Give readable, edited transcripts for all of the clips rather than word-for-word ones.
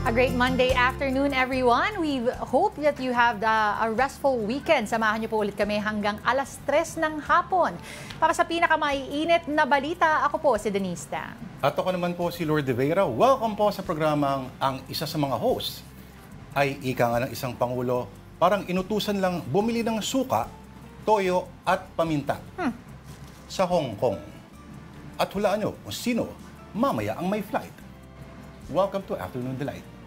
A great Monday afternoon, everyone. We hope that you have a restful weekend. Samahan niyo po ulit kami hanggang alas 3 ng hapon. Para sa pinakamaiinit na balita, ako po si Denista. At ako naman po si Lord De Vera. Welcome po sa programang ang isa sa mga host ay ika nga ng isang pangulo, parang inutusan lang bumili ng suka, toyo at paminta sa Hong Kong. At hulaan nyo kung sino mamaya ang may flight. Welcome to Afternoon Delight.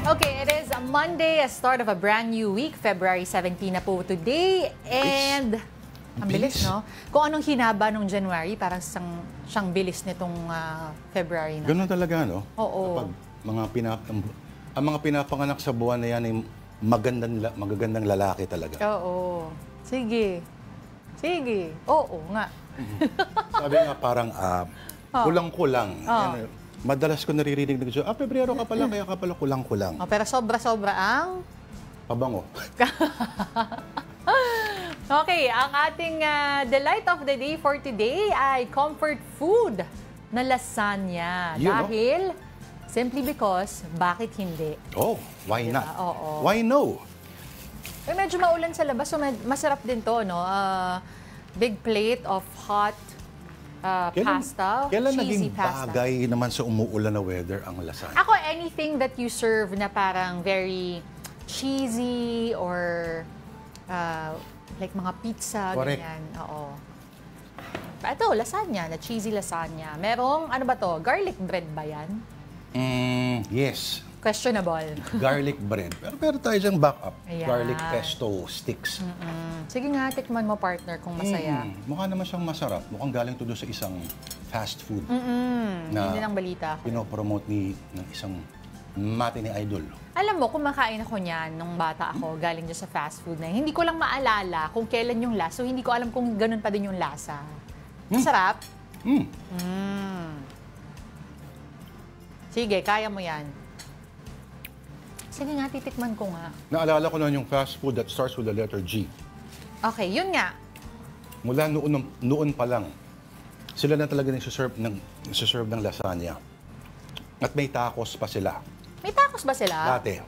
Okay, it is a Monday, a start of a brand new week. February 17 na po today. And ang bilis, no? Kung anong hinaba nung January, parang siyang bilis nitong February na. Ganun talaga, no? Oo. Kapag ang mga pinapanganak sa buwan na yan ay magagandang lalaki talaga. Oo. Sige. Sige. Oo nga. Sabi nga parang kulang-kulang. Yan, madalas ko naririnig na gusto, Pebrero ka pala, kaya ka pala kulang-kulang. Pero sobra-sobra ang... Pabango. Okay, ang ating delight of the day for today ay comfort food na lasagna. You Dahil, simply because, bakit hindi? Oh, why Diba? not? Oo. Why no? Medyo maulan sa labas, so masarap din to, no? Big plate of hot pasta, Kailan cheesy naging pasta. bagay naman sa umuulan na weather ang lasagna? Ako, anything that you serve na parang very cheesy or like mga pizza, Correct. ganyan. Oo. Ito, lasagna, na cheesy lasagna. Merong, ano ba to? Garlic bread ba yan? Yes. Questionable. Garlic bread. Pero tayo diyang backup. Ayan. Garlic pesto sticks. Sige nga, tikman mo, partner, kung masaya. Mukha naman siyang masarap. Mukhang galing to doon sa isang fast food Yun din ang balita ko. pinopromote ng isang matinee idol. Alam mo, kumakain ako niyan nung bata ako, galing dyan sa fast food na yun. Hindi ko lang maalala kung kailan yung lasa. So, hindi ko alam kung ganun pa din yung lasa. Masarap? Sige, kaya mo yan. Sige nga, titikman ko nga. Naalala ko na yung fast food that starts with the letter G. Okay, yun nga. Mula noon pa lang, sila na talaga nagsiserve ng lasagna. At may tacos pa sila. May tacos ba sila? Dati.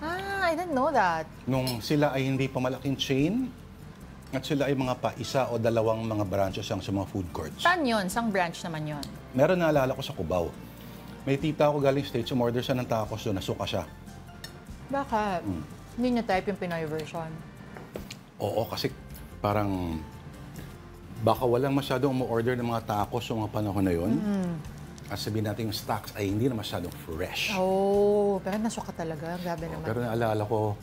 I didn't know that. Nung sila ay hindi pa malaking chain, at sila ay mga isa o dalawang mga branches ang sa mga food courts. Saan yun? Sang branch naman yun? Meron naalala ko sa Cubao. May tita ako galing States, umorder siya ng tacos doon, nasuka siya. Bakit? Hindi niya type yung Pinoy version. Oo, kasi parang baka walang masyadong umu-order ng mga tacos sa mga panahon na yun. At sabihin natin yung stocks ay hindi na masyadong fresh. Oh, pero nasuka talaga. Grabe naman. Pero naalala ko,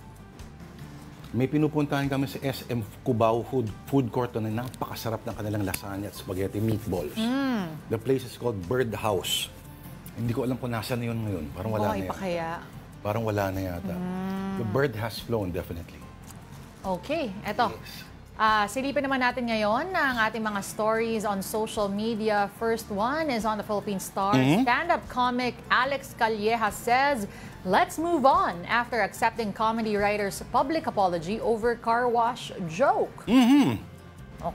may pinupuntahan kami sa SM Cubao food court na napakasarap ng kanilang lasagna at spaghetti meatballs. The place is called Bird House. Hindi ko alam kung nasa na yun ngayon. Parang wala na pa yata. kaya? Parang wala na yata. The bird has flown, definitely. Okay, eto. Yes. Silipin naman natin ngayon ang ating mga stories on social media. First one is on the Philippine Star. Stand-up comic Alex Calleja says, let's move on after accepting comedy writer's public apology over car wash joke.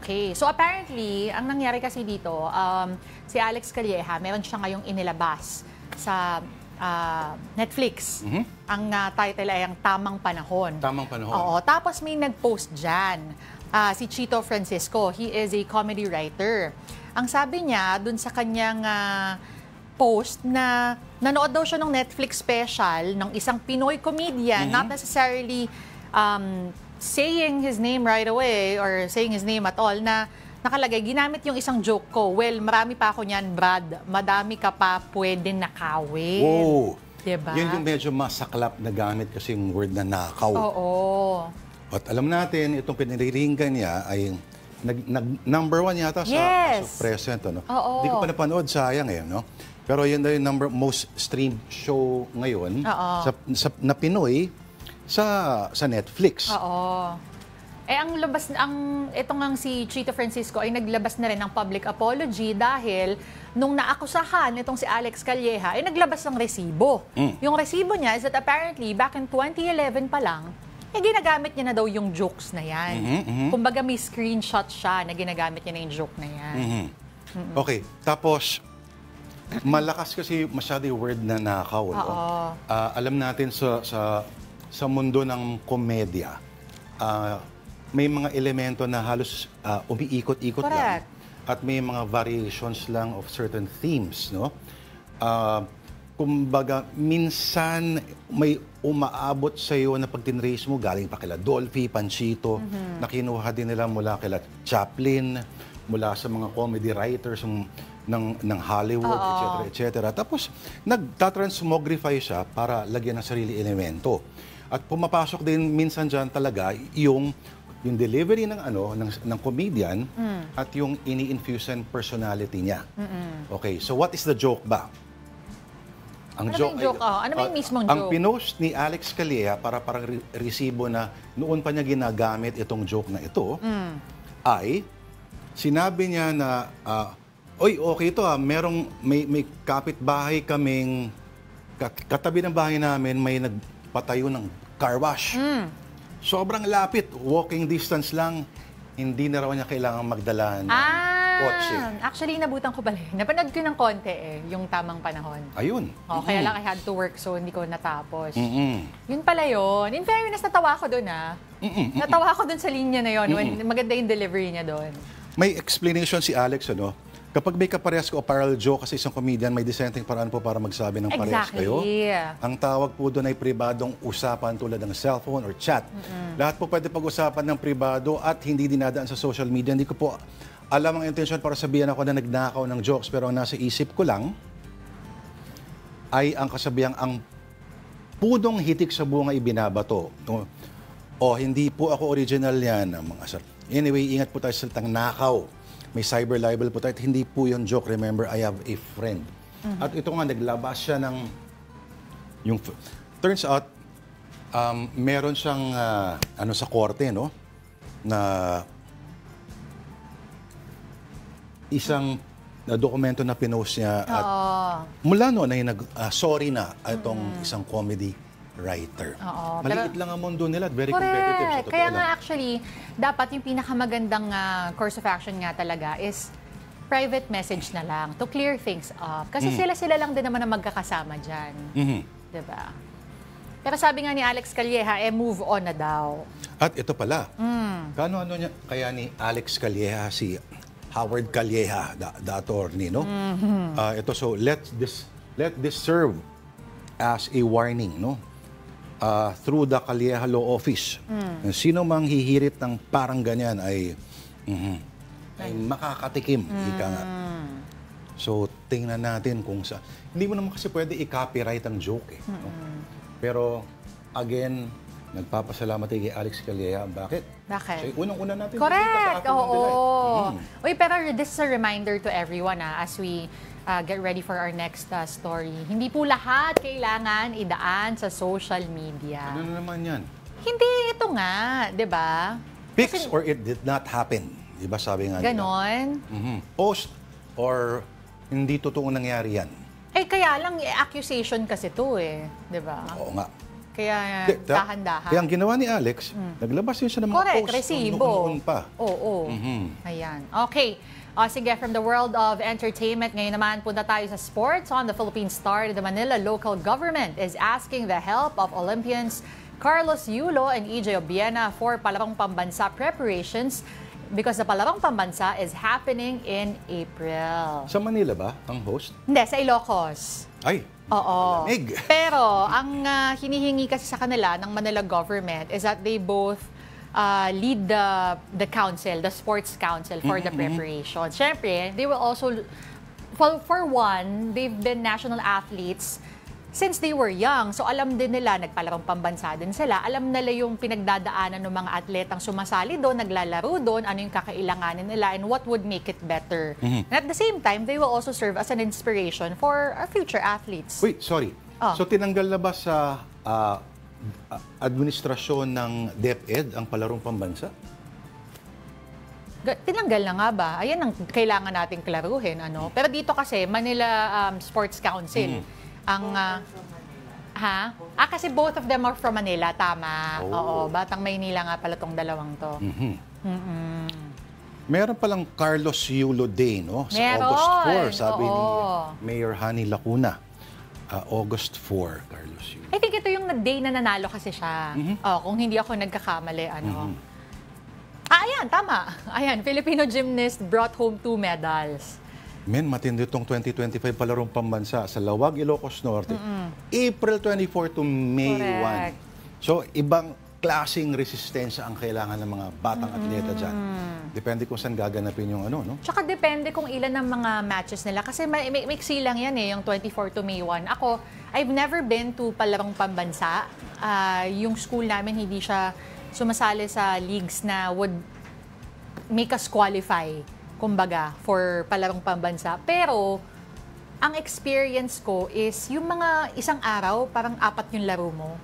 Okay, so apparently, ang nangyari kasi dito, si Alex Calleja, meron siya ngayong inilabas sa Netflix. Ang title ay ang Tamang Panahon. Tamang Panahon. Oo, tapos may nag-post dyan. Si Chito Francisco, he is a comedy writer. Ang sabi niya, dun sa kanyang post na nanood daw siya ng Netflix special ng isang Pinoy comedian, not necessarily saying his name right away or saying his name at all, na nakalagay, ginamit yung isang joke ko, well, marami pa ako niyan, Brad. Madami ka pa pwede nakawin. Wow! Diba? Yun yung medyo masaklap na gamit kasi yung word na nakaw. Oo. At alam natin, itong piniriringgan niya ay number 1 yata sa Yes. as of present. No? Oo. Hindi ko pa napanood, sayang eh. No? Pero yun daw yung most streamed show ngayon na Pinoy sa Netflix. Oo. Ito ngang si Chito Francisco ay naglabas na rin ng public apology dahil nung naakusahan itong si Alex Calleja ay naglabas ng resibo. Yung resibo niya is that apparently back in 2011 pa lang, ginagamit niya na daw yung jokes na yan. Kumbaga may screenshot siya na ginagamit niya na yung joke na yan. Okay, tapos malakas kasi masyado yung word na nakaw. No? Alam natin sa mundo ng komedya, may mga elemento na halos umiikot-ikot lang. At may mga variations lang of certain themes. No? Kumbaga, minsan may umaabot sa iyo na pag tinrace mo, galing pa kila Dolphy, Panchito, na kinuha din nila mula kila Chaplin, mula sa mga comedy writers ng Hollywood, etc. Tapos, nagtatransmogrify siya para lagyan ng sarili elemento. At pumapasok din minsan dyan talaga yung delivery ng comedian at yung ini-infusion personality niya. Okay, so what is the joke ba? Ano ba yung mismong joke? Ang pinost ni Alex Calleja para parang resibo na noon pa niya ginagamit itong joke na ito, ay sinabi niya na oy, okay ito may kapitbahay kaming, katabi ng bahay namin, may nagpatayo ng car wash. Sobrang lapit, walking distance lang, hindi na raw niya kailangang magdala ng kotse. Actually, nabutan ko pala. Napanood ko ng konti yung tamang panahon. Ayun. Kaya lang I had to work so hindi ko natapos. Yun pala yun. In fairness, natawa ko dun Natawa ko dun sa linya na yun. Maganda yung delivery niya dun. May explanation si Alex, kapag may kaparehas ko o parallel joke kasi isang comedian, may dissenting paraan po para magsabi ng parehas kayo. Ang tawag po doon ay pribadong usapan tulad ng cellphone or chat. Lahat po pwede pag-usapan ng pribado at hindi dinadaan sa social media. Hindi ko po alam ang intention para sabihan ako na nagnakaw ng jokes, pero ang nasa isip ko lang ay ang kasabihang ang punong hitik sa bunga ibinabato. Hindi po ako original yan. Anyway, ingat po tayo sa salitang nakaw. May cyber libel po tayo. Hindi po yung joke. Remember, I have a friend. At ito nga, naglabas siya ng turns out, meron siyang sa korte, no? Na isang dokumento na pinost niya at mula noon ay sorry na itong isang comedy writer. Maliit lang ang mundo nila at very competitive. Sa Kaya nga actually, dapat yung pinakamagandang course of action nga talaga is private message na lang to clear things up. Kasi sila lang din naman na magkakasama dyan. Diba? Pero sabi nga ni Alex Calleja, move on na daw. At ito pala, ano niya kaya ni Alex Calleja si Howard Calleja, the attorney, no? Ito, so let this serve as a warning, no? Through the Calleja Law Office. Sino mang hihirit ng parang ganyan ay makakatikim. Ika nga. So, tingnan natin kung sa... Hindi mo naman kasi pwede i-copyright ang joke. No? Pero, again, nagpapasalamat kay Alex Calleja. Bakit? Bakit? So, unang-una natin. Correct! Uy, pero this is a reminder to everyone as we get ready for our next story. Hindi po lahat kailangan idaan sa social media. Ano naman yan? Hindi, ito nga, di ba? Pics or it did not happen. Di ba sabi nga nila? Ganon. Post or hindi totoong nangyari yan. Kaya lang, accusation kasi to di ba? Oo nga. Kaya dahan-dahan. Kaya ang ginawa ni Alex, naglabas din siya ng mga post resibo. noon pa. Oo. Ayan. Okay. Sige, from the world of entertainment, ngayon naman punta tayo sa sports. On the Philippine Star, the Manila local government is asking the help of Olympians Carlos Yulo and EJ Obiena for Palabang Pambansa preparations because the Palabang Pambansa is happening in April. Sa Manila ba ang host? Hindi, sa Ilocos. Ay, oo. malamig. Pero ang hinihingi kasi sa kanila ng Manila government is that they both lead the council, the sports council for the preparation. Siyempre, they will also, for one, they've been national athletes since they were young. So alam din nila, nagpalabang pambansa din sila, alam nila yung pinagdadaanan ng mga atletang sumasali doon, naglalaro doon, ano yung kakailanganin nila, and what would make it better. And at the same time, they will also serve as an inspiration for our future athletes. Wait, sorry. So tinanggal na ba sa administrasyon ng DepEd ang palarong pambansa? Tinanggal na nga ba? Ayan ang kailangan nating klaruhin. Pero dito kasi, Manila Sports Council. Kasi both of them are from Manila, tama. Oo, Batang Maynila nga pala tong dalawang to. Meron palang Carlos Yulo Day, no? Sa Meron. August 4, sabi ni Oo. Mayor Hani Lacuna. August 4, Carlos Yulo. I think ito yung day na nanalo kasi siya. Kung hindi ako nagkakamali, ayan, tama. Ayan, Filipino gymnast brought home 2 medals. Men, matindi itong 2025 palarong pambansa sa Lawag, Ilocos Norte. April 24 to May Correct. 1. So, ibang klaseng resistensya ang kailangan ng mga batang atleta dyan. Depende kung saan gaganapin yung ano, no? Tsaka depende kung ilan ng mga matches nila. Kasi may mixi lang yan yung 24 to May 1. Ako, I've never been to palarong pambansa. Yung school namin, hindi siya sumasali sa leagues na would make us qualify, kumbaga, for palarong pambansa. Pero, ang experience ko is, yung mga isang araw, parang 4 yung laro mo.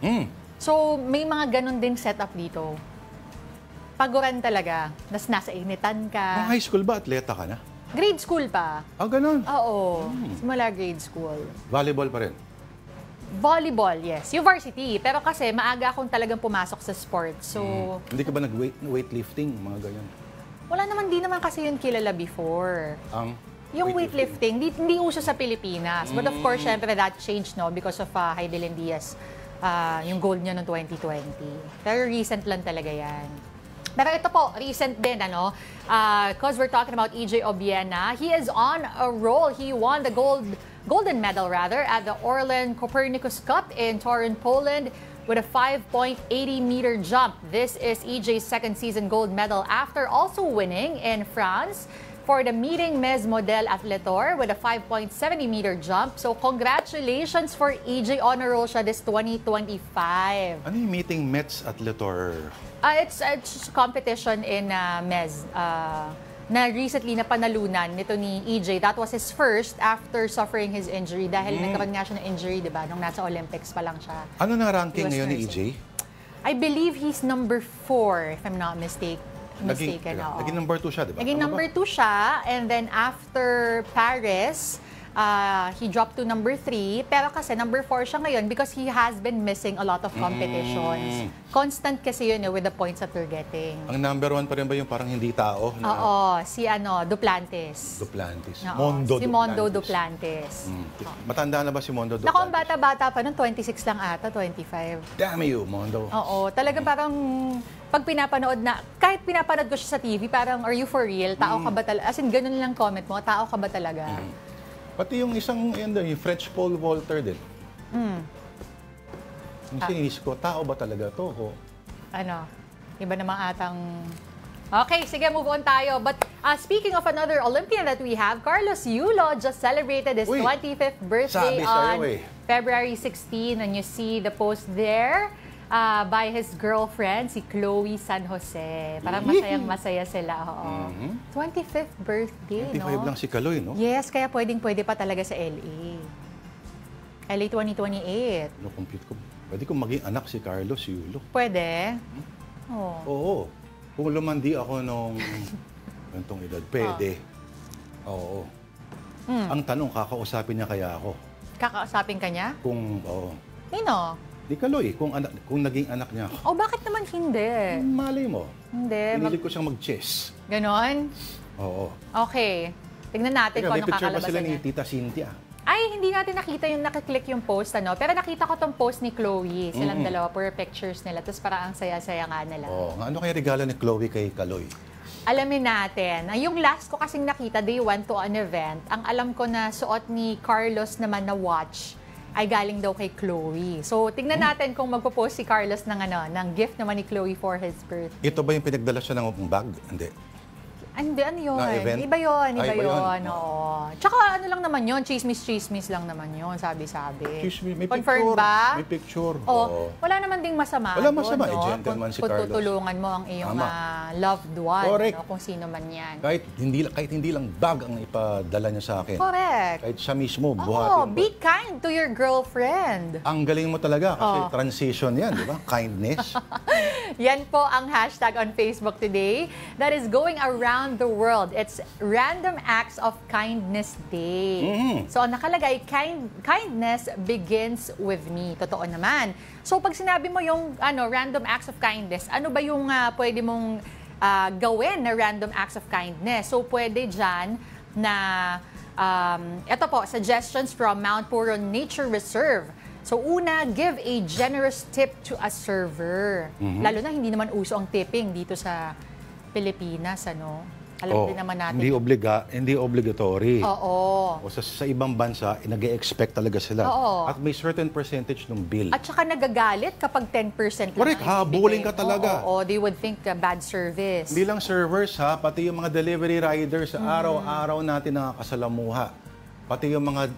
So, may mga ganun din setup dito. Paguran talaga. Nasa initan Nung ka. high school ba, atleta ka na? Grade school pa. Ganun. Oo. Simula grade school. Volleyball pa rin. Volleyball, yes. Yung varsity. Pero kasi maaga akong talagang pumasok sa sports. So, Hindi ka ba nag-weightlifting, mga ganyan? wala naman, di naman kasi yun kilala before. Yung weightlifting, hindi uso sa Pilipinas. But of course, syempre that changed, no? Because of Heidelin Diaz. Yung gold niya noong 2020. Pero recent lang talaga yan. Pero ito po, recent din, ano? Because we're talking about EJ Obiena. He is on a roll. He won the golden medal, rather, at the Orlen Copernicus Cup in Torun, Poland, with a 5.80-meter jump. This is EJ's second season gold medal after also winning in France for the Meeting Mes Model Athletor with a 5.70-meter jump. So congratulations for EJ on a roll siya this 2025. Ano yung meeting Mets Athletor? It's competition in Mes na recently na panalunan nito ni EJ. That was his first after suffering his injury dahil nagkaroon nga siya ng injury, di ba, nung nasa Olympics pa lang siya. Ano na ranking He was ngayon ni nursing. EJ? I believe he's number 4, if I'm not mistaken. Naging number 2 siya, di ba? Naging Tama number ba? 2 siya, and then after Paris, he dropped to number 3. Pero kasi number 4 siya ngayon because he has been missing a lot of competitions. Constant kasi yun with the points that we're getting. Ang number 1 pa rin ba yung parang hindi tao? Oo, si Duplantis. Duplantis. Oo, si Mondo Duplantis. Matanda na ba si Mondo Duplantis? Naku, ang bata-bata pa nun, 26 lang ata, 25. Damn you, Mondo. Oo, talaga parang pag pinapanood na, kahit pinapanood ko siya sa TV, parang, are you for real? Tao ka ba talaga? As in, ganun lang comment mo, tao ka ba talaga? Pati yung isang, yung French Paul Walter din. Yung sinis ko, tao ba talaga to? O, Ano, iba namang atang... Okay, sige, move on tayo. But speaking of another Olympian that we have, Carlos Yulo just celebrated his 25th birthday sabi sa'yo on February 16. And you see the post there by his girlfriend, si Chloe San Jose. Parang masayang-masaya sila. Oo. 25th birthday, 25 lang si Kaloy, no? Yes, kaya pwedeng-pwede pa talaga sa LA. LA 2028. No-compute ko. Pwede kong maging anak si Carlos Yulo. Pwede? Oo. Oo. Kung lumandi ako nung gantong edad, pwede. Oo. Ang tanong, kakausapin niya kaya ako? Kakausapin ka niya? Oo. Sino? Di Kaloy, kung naging anak niya ako. Bakit naman hindi? Malay mo. Hindi. Pinilit ko siyang mag-chess. Ganon? Oo. Okay. Tignan natin Teka, kung may anong picture pa kakalabasan sila ni niya. Tita Cynthia. Ay, hindi natin nakita yung nakiklik yung post, ano? Pero nakita ko tong post ni Chloe. Silang dalawa, pure pictures nila. Tapos parang ang saya-saya nga nila. Ano kaya regalo ni Chloe kay Kaloy? Alamin natin. Yung last ko kasing nakita, they went to an event. Ang alam ko na suot ni Carlos naman na watch ay galing daw kay Chloe. So, tignan natin kung magpo-post si Carlos ng gift naman ni Chloe for his birthday. Ito ba yung pinagdala siya ng bag? Hindi. Ano yun? Na event? Iba yun, Iba yun. Oo. Tsaka ano lang naman yun, chismis lang naman yun, sabi-sabi. Excuse me, may Confirmed picture. ba? May picture. Oo. Wala naman ding masama. Wala masama. doon, Eh, gentleman si kung Carlos. tutulungan mo ang iyong loved one, Correct. kung sino man yan. Kahit hindi lang bag ang ipadala niya sa akin. Correct. Kahit siya mismo, Oo, buhatin mo. be kind to your girlfriend. Ang galing mo talaga kasi transition yan, di ba? Kindness. Yan po ang hashtag on Facebook today that is going around the world. It's Random Acts of Kindness Day. So, nakalagay, kindness begins with me. Totoo naman. So, pag sinabi mo yung random acts of kindness, ano ba yung pwede mong gawin na random acts of kindness. So pwede dyan na, ito po, suggestions from Mount Puro Nature Reserve. So una, give a generous tip to a server. Lalo na hindi naman uso ang tipping dito sa Pilipinas, ano? Alam din naman natin. Hindi obligatory. Oo. O sa ibang bansa, nag-e-expect talaga sila. Oo. At may certain percentage ng bill. At saka nagagalit kapag 10% lang. Correct, habulin ka talaga. Oo, they would think bad service. Hindi lang servers ha, pati yung mga delivery riders sa araw-araw natin nakakasalamuha. Pati yung mga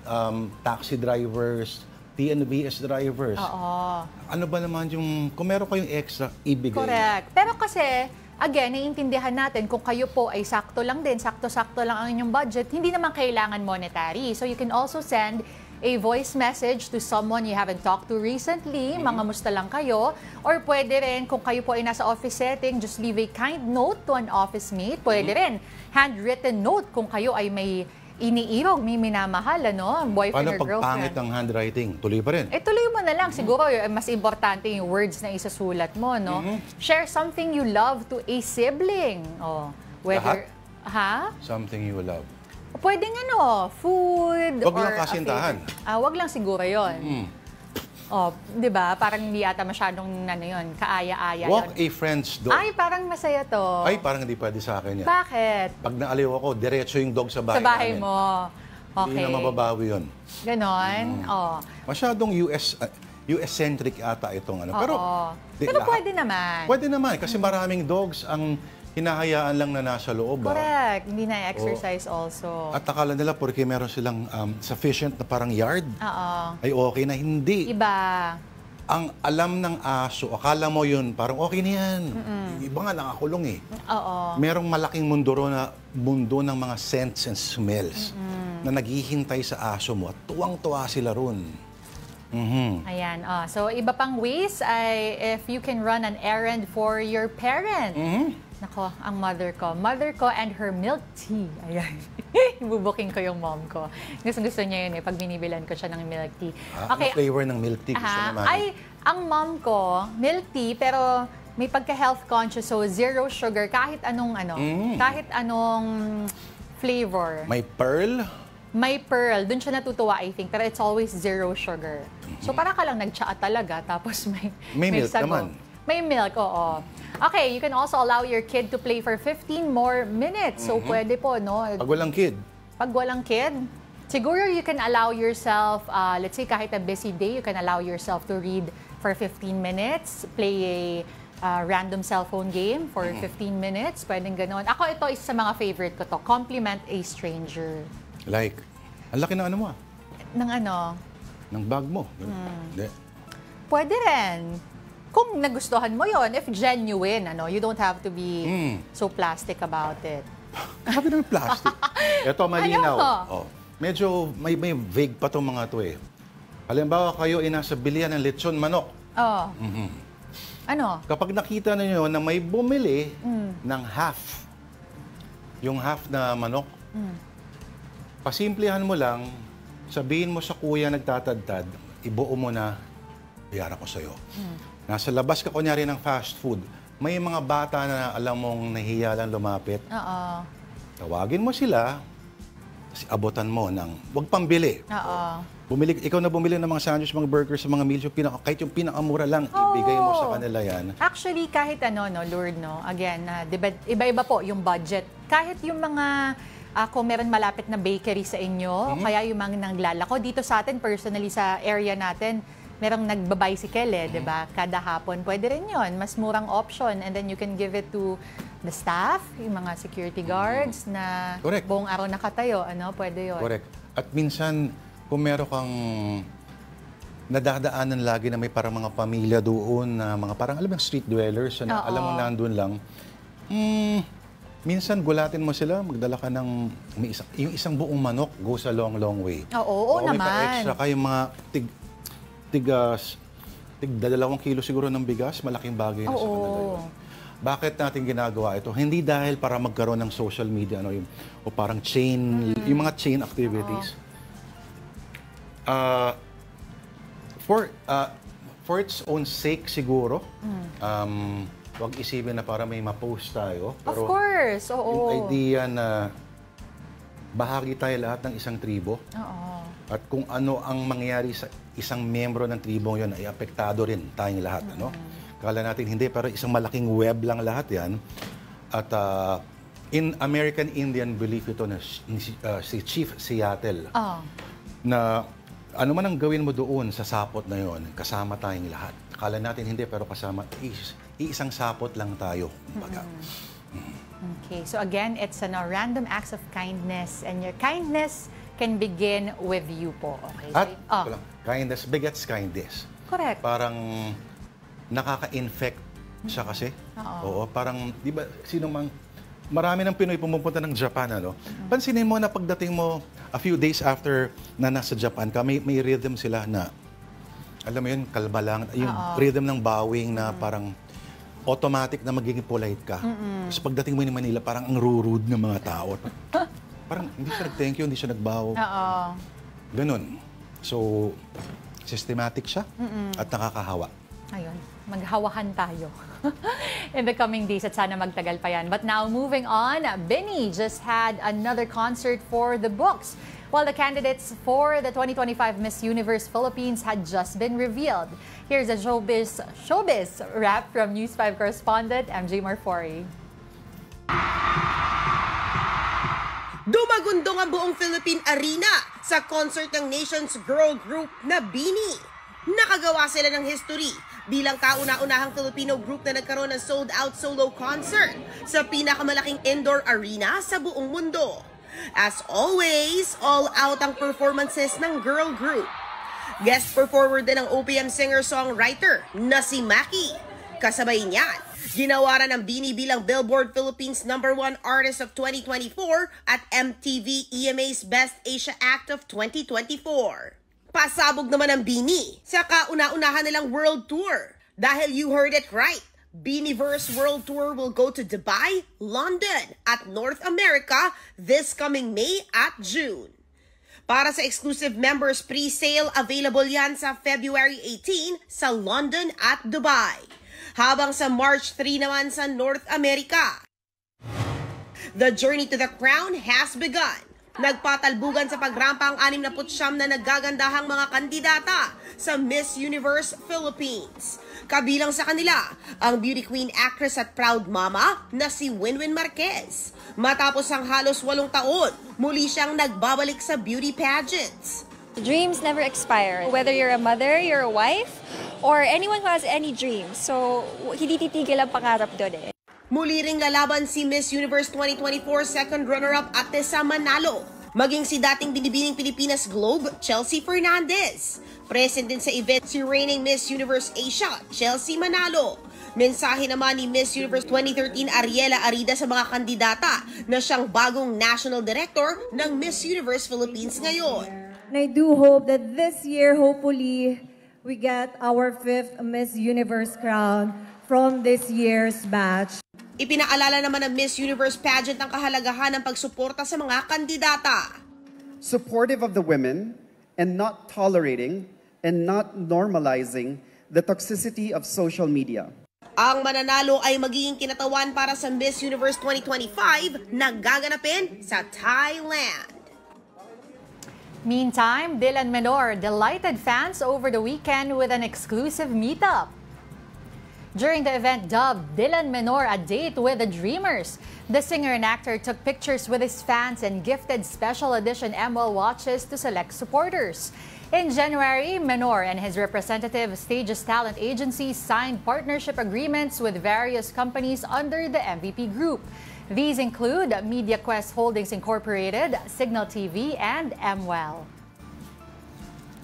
taxi drivers, TNVS drivers. Oo. Ano ba naman yung, kung meron kayong extra, ibigay. Correct. Pero kasi, again, naiintindihan natin kung kayo po ay sakto lang din, sakto-sakto lang ang inyong budget, hindi naman kailangan monetary. So you can also send a voice message to someone you haven't talked to recently, mga musta lang kayo, or pwede rin, kung kayo po ay nasa office setting, just leave a kind note to an office mate. Pwede rin, handwritten note kung kayo ay may iniirog, may minamahal, ano? Boyfriend Paano or pag girlfriend. pangit ang handwriting? Tuloy pa rin. Tuloy mo na lang. Siguro, mas importante yung words na isasulat mo, no? Share something you love to a sibling. Oh, whether, Something you love. Pwedeng food Wag or lang kasintahan. wag lang siguro yon. Oh, di ba? Parang hindi yata masyadong, kaaya-aya. Walk yun. a friend's dog. Ay, parang masaya to. Ay, parang hindi pwede sa akin yan. Bakit? Pag naaliw ako, diretso yung dog sa bahay Sa bahay namin. mo. Hindi Okay. na mababawi yun. Ganon? Oh. Masyadong US-centric ata itong ano. Pero, Pero pwede naman. Pwede naman kasi maraming dogs ang hinahayaan lang na nasa loob. Correct. Hindi na exercise also. At akala nila porque meron silang sufficient na parang yard, ay okay na. Hindi. Iba. Ang alam ng aso, akala mo yun, parang okay na yan. Iba nga nakakulong eh. Oo. Merong malaking mundo ng mga scents and smells na naghihintay sa aso mo at tuwang-tuwa sila ron. Ayan. So, iba pang ways ay if you can run an errand for your parent. Nako, ang mother ko. Mother ko and her milk tea. Ayan. Ibubuking ko yung mom ko. Gusto niya yun pag binibilan ko siya ng milk tea. Ano flavor ng milk tea? Gusto naman. Ay, ang mom ko, milk tea, pero may pagka-health conscious, so zero sugar, kahit anong kahit anong flavor. May pearl? May pearl. Doon siya natutuwa, I think. Pero it's always zero sugar. So, para ka lang nag-tsaa talaga. Tapos may milk sago. naman. May milk, oo. Okay, you can also allow your kid to play for 15 more minutes. So, pwede po, no? Pag walang kid. Pag walang kid, siguro you can allow yourself, let's say kahit a busy day, you can allow yourself to read for 15 minutes, play a random cellphone game for 15 minutes. Pwedeng ganon. Ako, ito isa sa mga favorite ko to. Compliment a stranger. Like, ang laki ng ano mo Ng ano? ng bag mo. Hindi. Pwede rin. Kung nagustuhan mo yon, if genuine, you don't have to be so plastic about it. Sabi ng plastic. Ito, malinaw. Ano? Medyo may vague pa itong mga to eh. Halimbawa, kayo ay nasa bilihan ng lechon manok. Ano? Kapag nakita ninyo na may bumili ng half, yung half na manok, pasimplihan mo lang, sabihin mo sa kuya nagtatadtad, ibuo mo na, iyara ko sa'yo. Nasa labas ka kunyari ng fast food, may mga bata na alam mong nahiya lang lumapit. Tawagin mo sila, abutan mo ng, huwag pambili. Ikaw na bumili ng mga sandwich, mga burgers, mga meals, kahit yung pinakamura lang, ibigay mo sa kanila yan. Actually, kahit Lord, again, iba-iba po yung budget. Kahit yung mga, kung meron malapit na bakery sa inyo, kaya yung mga naglalako, dito sa atin, personally sa area natin, merong nagbabicycle di ba? Kada hapon, pwede rin yun. Mas murang option. And then you can give it to the staff, yung mga security guards na buong araw nakatayo. Pwede yun. Correct. At minsan, kung meron kang nadadaanan lagi na may parang mga pamilya doon, na mga parang alam mo street dwellers, na alam mo nandun lang, minsan gulatin mo sila, magdala ka ng yung isang buong manok goes a long, long way. Oo naman. May pa-extra kayong mga tig 2 kilo siguro ng bigas, malaking bagay na sa kanila yun. Bakit natin ginagawa ito? Hindi dahil para magkaroon ng social media o parang chain, yung mga chain activities. For its own sake siguro, Huwag isipin na para may ma-post tayo. Of course, oo. Yung idea na bahagi tayo lahat ng isang tribo. Oo. At kung ano ang mangyayari sa isang membro ng tribong yun, ay apektado rin tayong lahat. Ano? Kala natin hindi, pero isang malaking web lang lahat yan. At in American Indian belief ito na si Chief Seattle, na ano man ang gawin mo doon sa sapot na yon, kasama tayong lahat. Kala natin hindi, pero kasama, isang sapot lang tayo. Okay, so again, it's random acts of kindness, and your kindness can begin with you po. Okay? At kindness begets kindness. Correct. Parang nakaka-infect siya kasi. Oo, parang, di ba, marami ng Pinoy pumupunta ng Japan, ano? Pansinin mo na pagdating mo, a few days after na nasa Japan ka, may rhythm sila na, alam mo yun, kalma lang. Yung rhythm ng bowing na parang automatic na magiging polite ka. Tapos pagdating mo in Manila, parang ang rude ng mga tao. Parang hindi siya nag-thank you, hindi siya nag-bow. Ganun. So, systematic siya at nakakahawa. Ayun, maghawahan tayo in the coming days at sana magtagal pa yan. But now, moving on, Benny just had another concert for the books, while the candidates for the 2025 Miss Universe Philippines had just been revealed. Here's a showbiz wrap from News 5 correspondent MJ Marfori. Dumagundong ang buong Philippine Arena sa concert ng nation's girl group na BINI. Nakagawa sila ng history bilang kauna-unahang Filipino group na nagkaroon ng sold-out solo concert sa pinakamalaking indoor arena sa buong mundo. As always, all out ang performances ng girl group. Guest performer din ang OPM singer-songwriter na si Maki. Kasabay niyan, ginawaran ng BINI bilang Billboard Philippines #1 Artist of 2024 at MTV EMA's Best Asia Act of 2024. Pasabog naman ang BINI sa kauna-unahan nilang world tour. Dahil you heard it right, BINIverse World Tour will go to Dubai, London, at North America this coming May at June. Para sa exclusive members, pre-sale available yan sa February 18 sa London at Dubai. Habang sa March 3 naman sa North America. The journey to the crown has begun. Nagpatalbugan sa pagrampa ang 69 na naggagandahang mga kandidata sa Miss Universe Philippines. Kabilang sa kanila, ang beauty queen, actress at proud mama na si Winwin Marquez. Matapos ang halos 8 taon, muli siyang nagbabalik sa beauty pageants. Dreams never expire. Whether you're a mother, you're a wife, or anyone who has any dreams. So, hindi titigil ang pangarap doon eh. Muli ring lalaban si Miss Universe 2024 second runner-up Atessa Manalo. Maging si dating binibining Pilipinas Globe, Chelsea Fernandez. Present din sa event si reigning Miss Universe Asia, Chelsea Manalo. Mensahe naman ni Miss Universe 2013 Ariela Arida sa mga kandidata na siyang bagong National Director ng Miss Universe Philippines ngayon. And I do hope that this year, hopefully, we get our 5th Miss Universe crown from this year's batch. Ipinaalala naman ng Miss Universe pageant ang kahalagahan ng pagsuporta sa mga kandidata. Supportive of the women and not tolerating and not normalizing the toxicity of social media. Ang mananalo ay magiging kinatawan para sa Miss Universe 2025 na gaganapin sa Thailand. Meantime, Dylan Menor delighted fans over the weekend with an exclusive meetup. During the event dubbed Dylan Menor A Date with the Dreamers, the singer and actor took pictures with his fans and gifted special edition ML watches to select supporters. In January, Menor and his representative Stages Talent Agency signed partnership agreements with various companies under the MVP Group. These include MediaQuest Holdings Incorporated, Signal TV, and MWell.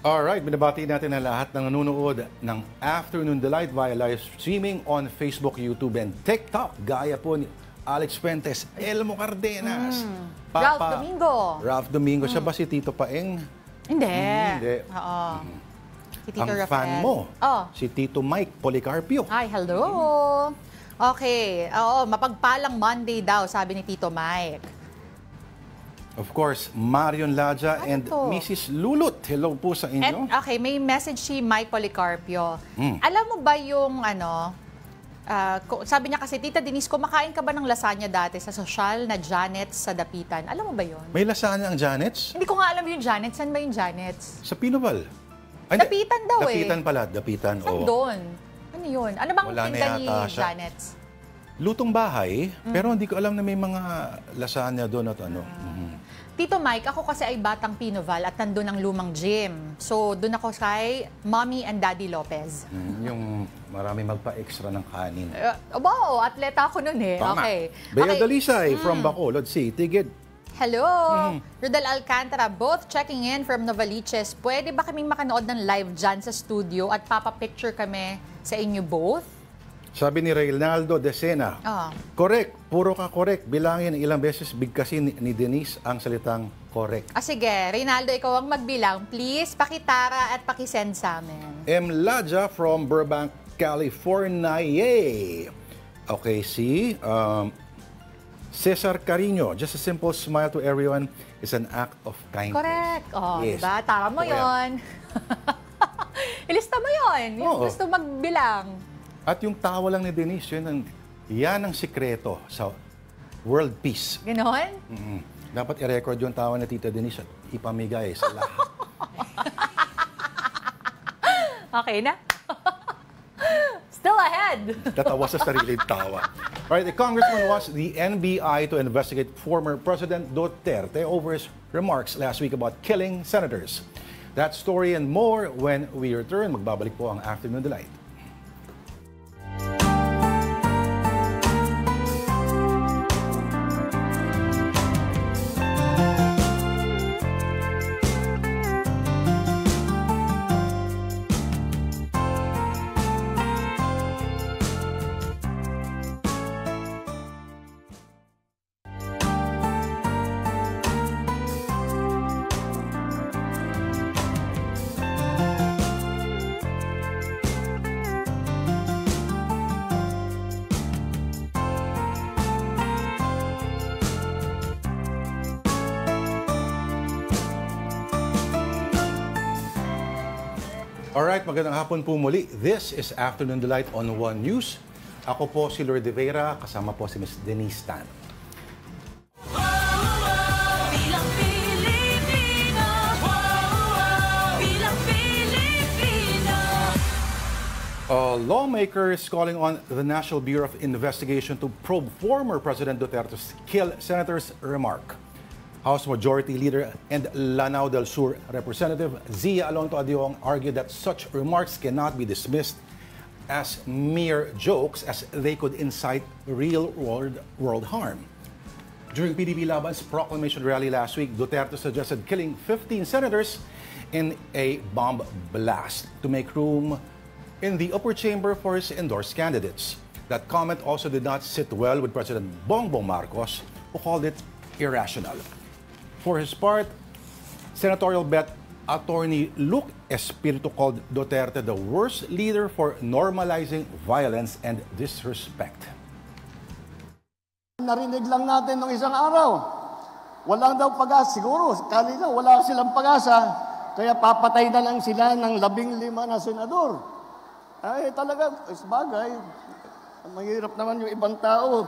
Alright, binabati natin ang lahat ng nanonood ng Afternoon Delight via live streaming on Facebook, YouTube, and TikTok. Gaya po ni Alex Fuentes, Elmo Cardenas, Ralph Domingo. Siya ba si Tito Paeng? Hindi. Hindi. Oo. Si Tito Ang Rafael. fan mo, Oh. si Tito Mike Policarpio. Hi, hello. Okay. Oo, mapagpalang Monday daw, sabi ni Tito Mike. Of course, Marion Laja Ano and to? Mrs. Lulut. Hello po sa inyo. And, okay, may message si Mike Policarpio. Alam mo ba yung Sabi niya kasi, Tita Denise, kumakain ka ba ng lasagna dati sa sosyal na Janet's sa Dapitan? Alam mo ba yon? May lasagna ang Janet's? Hindi ko nga alam yung Janet's. Saan ba yung Janet's? Sa Pinoval. Dapitan daw Dapitan pala, Dapitan. Saan doon? Ano yun? Ano bang Wala na tinda ni yata siya. Janet's? Lutong bahay, pero hindi ko alam na may mga lasagna doon at ano. Tito Mike, ako kasi ay batang Pinoval at nandun ang lumang gym. So, doon ako kay Mommy and Daddy Lopez. Yung marami magpa-extra ng kanin. Wow, atleta ako nun eh. Tama. Okay. Bea Dalisay from Bacolod City. Tigid. Hello! Rodel Alcantara, both checking in from Novaliches. Pwede ba kaming makanood ng live dyan sa studio at papapicture kami sa inyo both? Sabi ni Reynaldo Decena, correct, puro ka correct. Bilangin ilang beses bigkasin ni Denise ang salitang correct. Sige, Reynaldo, ikaw ang magbilang. Please, pakitara at pakisend sa amin. M. Ladja from Burbank, California. Yay! Okay, see? Cesar Carino, just a simple smile to everyone is an act of kindness. Correct. Yes. Diba? Tama mo yon. Ilista mo yon. Yung gusto magbilang. At yung tawa lang ni Denise, yan ang sikreto sa world peace. Ganon? Dapat i-record yung tawa ni Tita Denise at ipamigay sa lahat. Okay na? Still ahead. Tatawa sa sariling tawa. Alright, the congressman wants the NBI to investigate former President Duterte over his remarks last week about killing senators. That story and more when we return. Magbabalik po ang Afternoon Delight. Alright, magandang hapon po muli. This is Afternoon Delight on One News. Ako po si Lourdes Vera, kasama po si Ms. Denise Tan. Lawmakers calling on the National Bureau of Investigation to probe former President Duterte's kill senators' remark. House Majority Leader and Lanao del Sur Representative Zia Alonto Adiong argued that such remarks cannot be dismissed as mere jokes as they could incite real-world harm. During PDP Laban's proclamation rally last week, Duterte suggested killing 15 senators in a bomb blast to make room in the upper chamber for his endorsed candidates. That comment also did not sit well with President Bongbong Marcos, who called it irrational. For his part, senatorial bet attorney Luke Espiritu called Duterte the worst leader for normalizing violence and disrespect. Narinig lang natin nung isang araw. Walang daw pag-asa. Siguro, kanina wala silang pag-asa. Kaya papatay na lang sila ng 15 na senador. Ay, talaga, bagay. Mahirap naman yung ibang tao.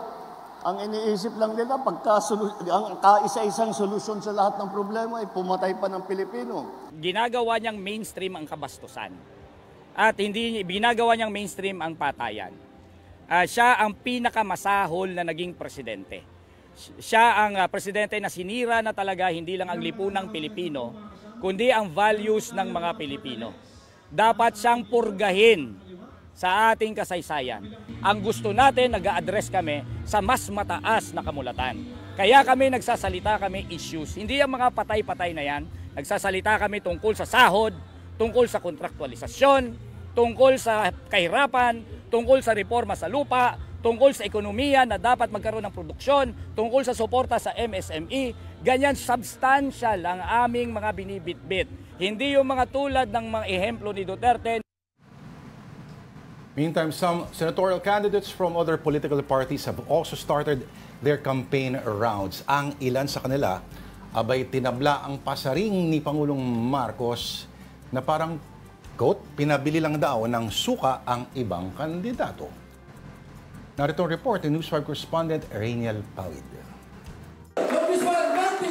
Ang iniisip lang nila, ang kaisa-isang solusyon sa lahat ng problema ay pumatay pa ng Pilipino. Ginagawa niyang mainstream ang kabastusan. At hindi ginagawa niyang mainstream ang patayan. Siya ang pinakamasahol na naging presidente. Siya ang presidente na sinira na talaga hindi lang ang lipunang Pilipino, kundi ang values ng mga Pilipino. Dapat siyang purgahin sa ating kasaysayan. Ang gusto natin, nag-a-address kami sa mas mataas na kamulatan. Kaya kami nagsasalita kami issues. Hindi yung mga patay-patay na yan. Nagsasalita kami tungkol sa sahod, tungkol sa kontraktualisasyon, tungkol sa kahirapan, tungkol sa reforma sa lupa, tungkol sa ekonomiya na dapat magkaroon ng produksyon, tungkol sa suporta sa MSME. Ganyan substantial ang aming mga binibitbit. Hindi yung mga tulad ng mga ehemplo ni Duterte. Meantime, some senatorial candidates from other political parties have also started their campaign rounds. Ang ilan sa kanila, abay tinabla ang pasaring ni Pangulong Marcos na parang, quote, pinabili lang daw ng suka ang ibang kandidato. Narito ang report ni News 5 correspondent Rainiel Pawid.